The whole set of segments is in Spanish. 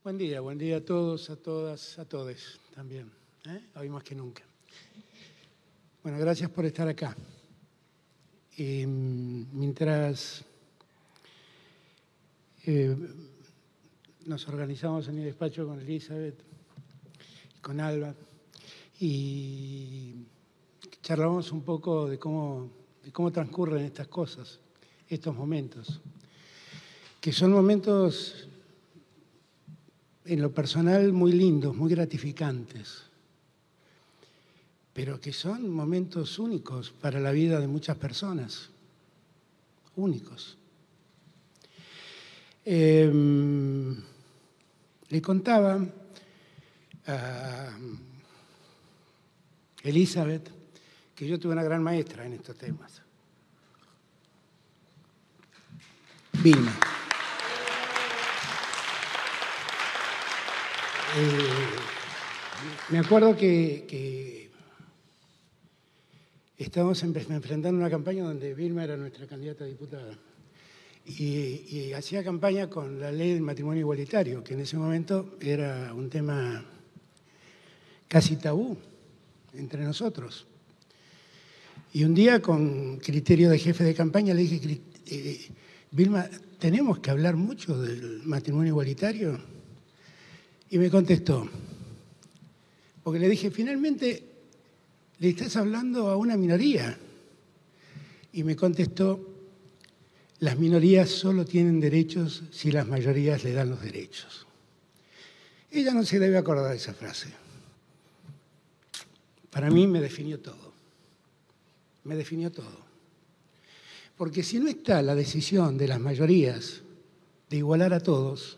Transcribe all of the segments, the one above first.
Buen día a todos, a todas, a todes también, hoy más que nunca. Bueno, gracias por estar acá. Mientras nos organizamos en mi despacho con Elizabeth, con Alba, y charlamos un poco de cómo transcurren estas cosas, estos momentos, que son momentos en lo personal muy lindos, muy gratificantes, pero que son momentos únicos para la vida de muchas personas, únicos. Le contaba a Elizabeth que yo tuve una gran maestra en estos temas, Vilma. Me acuerdo que estábamos enfrentando una campaña donde Vilma era nuestra candidata a diputada y hacía campaña con la ley del matrimonio igualitario, que en ese momento era un tema casi tabú entre nosotros. Y un día, con criterio de jefe de campaña, le dije, Vilma, ¿tenemos que hablar mucho del matrimonio igualitario? Y me contestó, porque le dije, finalmente le estás hablando a una minoría. Y me contestó, las minorías solo tienen derechos si las mayorías le dan los derechos. Ella no se debe acordar de esa frase. Para mí me definió todo. Me definió todo. Porque si no está la decisión de las mayorías de igualar a todos,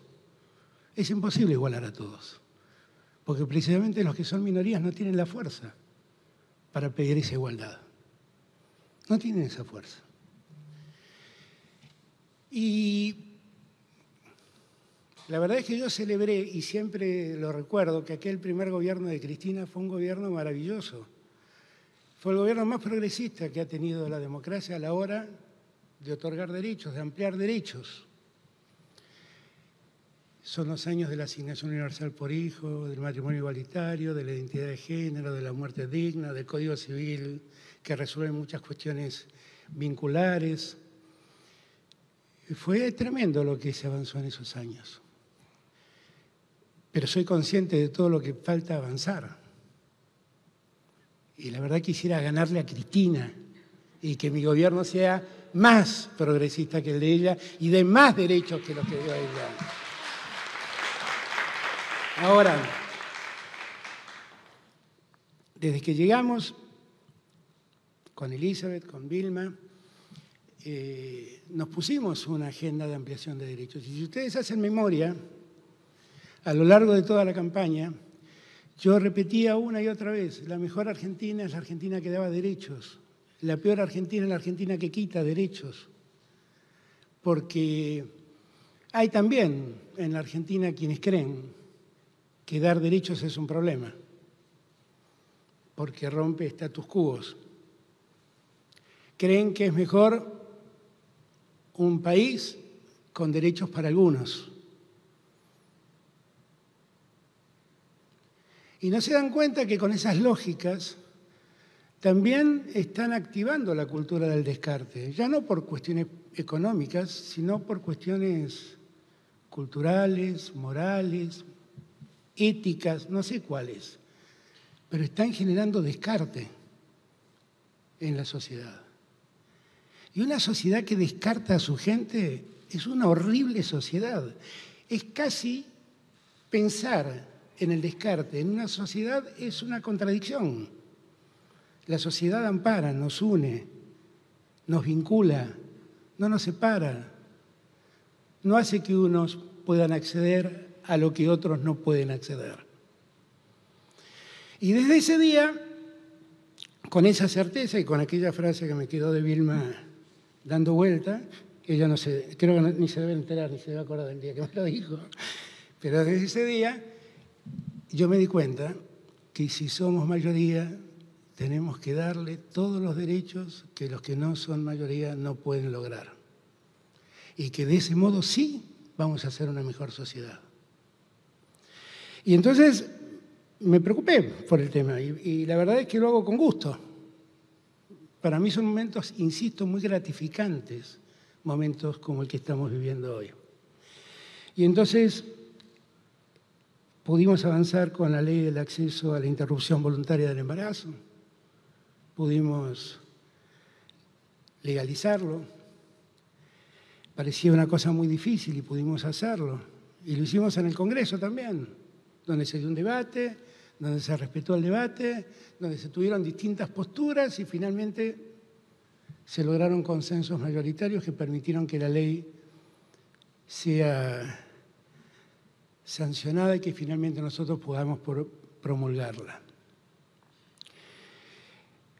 es imposible igualar a todos. Porque precisamente los que son minorías no tienen la fuerza para pedir esa igualdad. No tienen esa fuerza. Y la verdad es que yo celebré, y siempre lo recuerdo, que aquel primer gobierno de Cristina fue un gobierno maravilloso. Fue el gobierno más progresista que ha tenido la democracia a la hora de otorgar derechos, de ampliar derechos. Son los años de la asignación universal por hijo, del matrimonio igualitario, de la identidad de género, de la muerte digna, del Código Civil, que resuelve muchas cuestiones vinculares. Fue tremendo lo que se avanzó en esos años. Pero soy consciente de todo lo que falta avanzar. Y la verdad quisiera ganarle a Cristina y que mi gobierno sea más progresista que el de ella y de más derechos que los que dio ella. Ahora, desde que llegamos con Elizabeth, con Vilma, nos pusimos una agenda de ampliación de derechos. Y si ustedes hacen memoria, a lo largo de toda la campaña, yo repetía una y otra vez, la mejor Argentina es la Argentina que daba derechos, la peor Argentina es la Argentina que quita derechos, porque hay también en la Argentina quienes creen que dar derechos es un problema, porque rompe status quo. Creen que es mejor un país con derechos para algunos. Y no se dan cuenta que con esas lógicas también están activando la cultura del descarte, ya no por cuestiones económicas, sino por cuestiones culturales, morales, éticas, no sé cuáles, pero están generando descarte en la sociedad. Y una sociedad que descarta a su gente es una horrible sociedad. Es casi pensar en el descarte en una sociedad es una contradicción. La sociedad ampara, nos une, nos vincula, no nos separa, no hace que unos puedan acceder a lo que otros no pueden acceder. Y desde ese día, con esa certeza y con aquella frase que me quedó de Vilma dando vuelta, que ella no sé, creo que ni se debe enterar, ni se debe acordar del día que me lo dijo, pero desde ese día yo me di cuenta que si somos mayoría tenemos que darle todos los derechos que los que no son mayoría no pueden lograr. Y que de ese modo sí vamos a hacer una mejor sociedad. Y entonces me preocupé por el tema y la verdad es que lo hago con gusto. Para mí son momentos, insisto, muy gratificantes, momentos como el que estamos viviendo hoy. Y entonces pudimos avanzar con la ley del acceso a la interrupción voluntaria del embarazo, pudimos legalizarlo, parecía una cosa muy difícil y pudimos hacerlo. Y lo hicimos en el Congreso también, donde se dio un debate, donde se respetó el debate, donde se tuvieron distintas posturas y finalmente se lograron consensos mayoritarios que permitieron que la ley sea sancionada y que finalmente nosotros podamos promulgarla.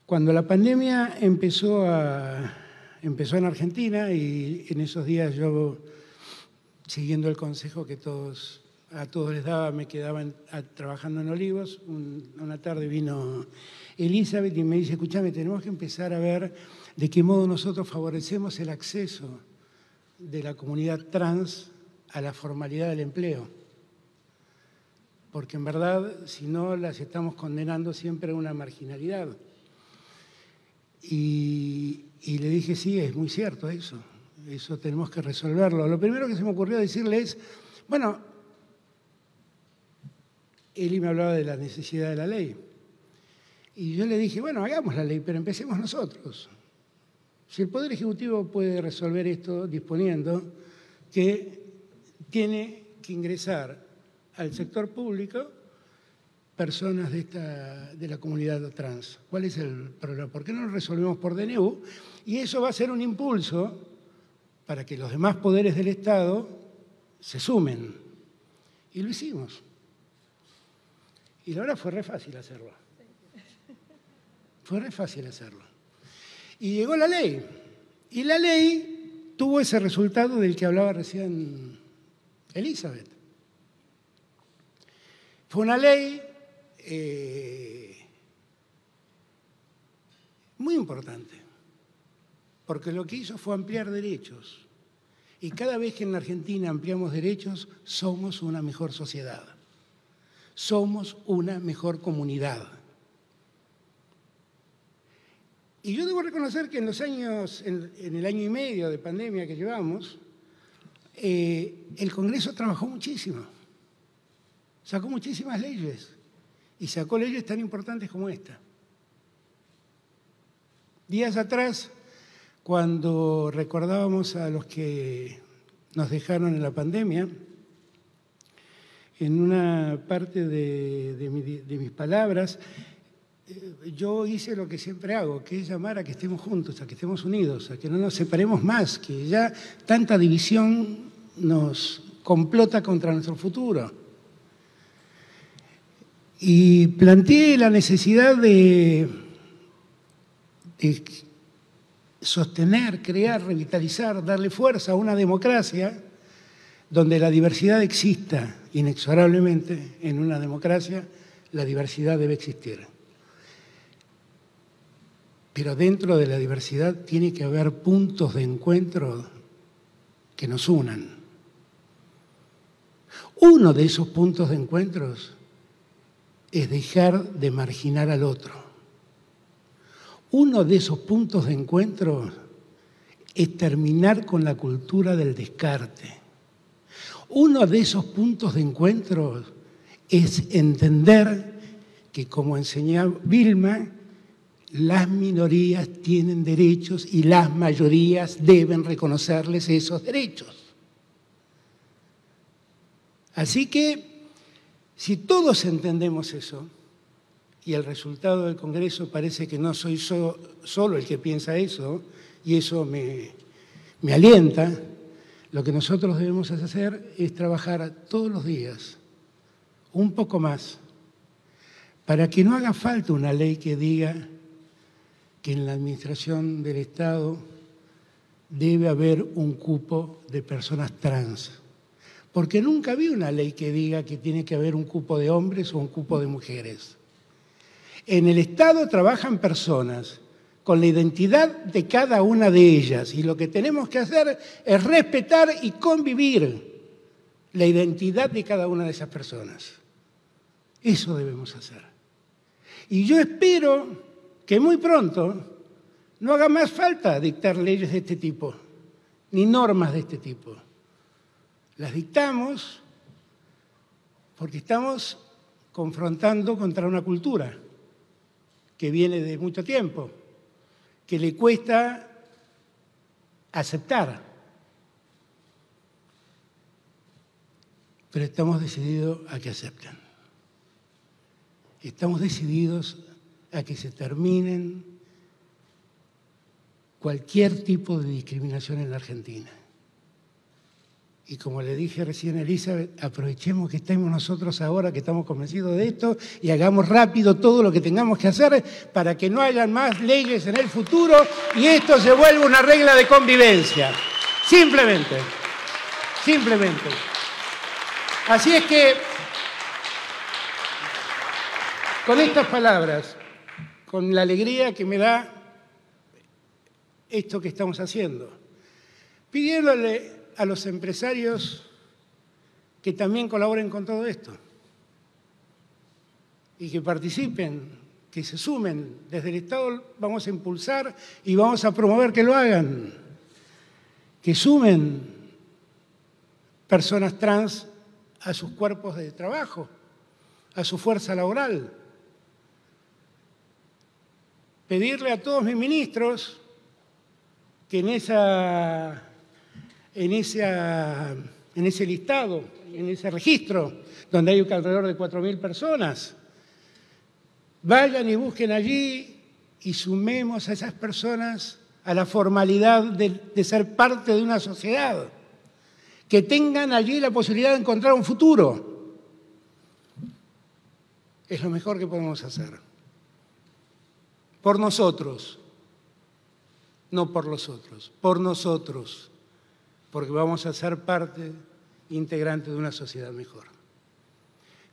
Cuando la pandemia empezó en Argentina, y en esos días yo, siguiendo el consejo que a todos les daba, me quedaba trabajando en Olivos, una tarde vino Elizabeth y me dice, escúchame, tenemos que empezar a ver de qué modo nosotros favorecemos el acceso de la comunidad trans a la formalidad del empleo. Porque en verdad, si no, las estamos condenando siempre a una marginalidad. Y le dije, sí, es muy cierto eso tenemos que resolverlo. Lo primero que se me ocurrió decirle es, bueno, Eli me hablaba de la necesidad de la ley. Y yo le dije, bueno, hagamos la ley, pero empecemos nosotros. Si el Poder Ejecutivo puede resolver esto disponiendo que tiene que ingresar al sector público personas de la comunidad trans. ¿Cuál es el problema? ¿Por qué no lo resolvemos por DNU? Y eso va a ser un impulso para que los demás poderes del Estado se sumen. Y lo hicimos. Y la verdad fue re fácil hacerlo. Fue re fácil hacerlo. Y llegó la ley. Y la ley tuvo ese resultado del que hablaba recién Elizabeth. Fue una ley muy importante, porque lo que hizo fue ampliar derechos. Y cada vez que en la Argentina ampliamos derechos, somos una mejor sociedad. Somos una mejor comunidad. Y yo debo reconocer que en el año y medio de pandemia que llevamos, el Congreso trabajó muchísimo. Sacó muchísimas leyes y sacó leyes tan importantes como esta. Días atrás, cuando recordábamos a los que nos dejaron en la pandemia, en una parte de mis palabras, yo hice lo que siempre hago, que es llamar a que estemos juntos, a que estemos unidos, a que no nos separemos más, que ya tanta división nos complota contra nuestro futuro. Y planteé la necesidad de sostener, crear, revitalizar, darle fuerza a una democracia donde la diversidad exista inexorablemente. En una democracia la diversidad debe existir. Pero dentro de la diversidad tiene que haber puntos de encuentro que nos unan. Uno de esos puntos de encuentros es dejar de marginar al otro. Uno de esos puntos de encuentro es terminar con la cultura del descarte. Uno de esos puntos de encuentro es entender que, como enseñaba Vilma, las minorías tienen derechos y las mayorías deben reconocerles esos derechos. Así que, si todos entendemos eso, y el resultado del Congreso parece que no soy solo el que piensa eso, y eso me alienta, lo que nosotros debemos hacer es trabajar todos los días, un poco más, para que no haga falta una ley que diga que en la administración del Estado debe haber un cupo de personas trans. Porque nunca vi una ley que diga que tiene que haber un cupo de hombres o un cupo de mujeres. En el Estado trabajan personas con la identidad de cada una de ellas y lo que tenemos que hacer es respetar y convivir la identidad de cada una de esas personas. Eso debemos hacer. Y yo espero que muy pronto no haga más falta dictar leyes de este tipo, ni normas de este tipo. Las dictamos porque estamos confrontando contra una cultura que viene de mucho tiempo, que le cuesta aceptar. Pero estamos decididos a que acepten. Estamos decididos a que se terminen cualquier tipo de discriminación en la Argentina. Y como le dije recién a Elizabeth, aprovechemos que estemos nosotros ahora, que estamos convencidos de esto, y hagamos rápido todo lo que tengamos que hacer para que no haya más leyes en el futuro y esto se vuelva una regla de convivencia. Simplemente. Simplemente. Así es que, con estas palabras, con la alegría que me da esto que estamos haciendo, pidiéndole a los empresarios que también colaboren con todo esto y que participen, que se sumen. Desde el Estado vamos a impulsar y vamos a promover que lo hagan, que sumen personas trans a sus cuerpos de trabajo, a su fuerza laboral. Pedirle a todos mis ministros que en ese listado, en ese registro, donde hay alrededor de 4.000 personas, vayan y busquen allí y sumemos a esas personas a la formalidad de ser parte de una sociedad, que tengan allí la posibilidad de encontrar un futuro. Es lo mejor que podemos hacer. Por nosotros, no por los otros, por nosotros, porque vamos a ser parte integrante de una sociedad mejor.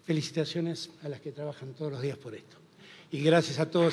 Felicitaciones a las que trabajan todos los días por esto. Y gracias a todos.